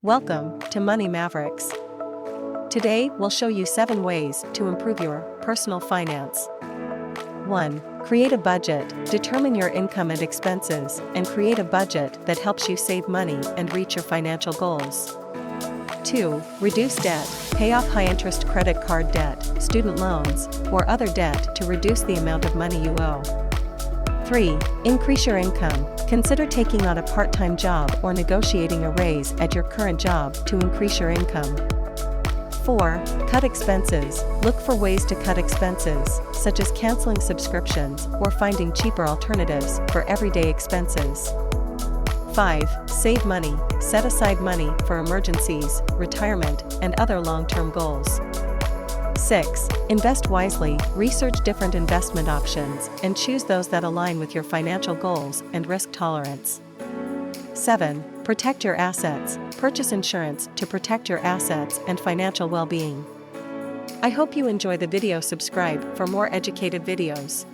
Welcome to Money Mavericks. Today we'll show you 7 ways to improve your personal finance. 1. Create a budget. Determine your income and expenses, and create a budget that helps you save money and reach your financial goals. 2. Reduce debt. Pay off high-interest credit card debt, student loans, or other debt to reduce the amount of money you owe. 3. Increase your income. Consider taking on a part-time job or negotiating a raise at your current job to increase your income. 4. Cut expenses. Look for ways to cut expenses, such as canceling subscriptions or finding cheaper alternatives for everyday expenses. 5. Save money. Set aside money for emergencies, retirement, and other long-term goals. 6. Invest wisely. Research different investment options and choose those that align with your financial goals and risk tolerance. 7. Protect your assets. Purchase insurance to protect your assets and financial well-being. I hope you enjoy the video. Subscribe for more educated videos.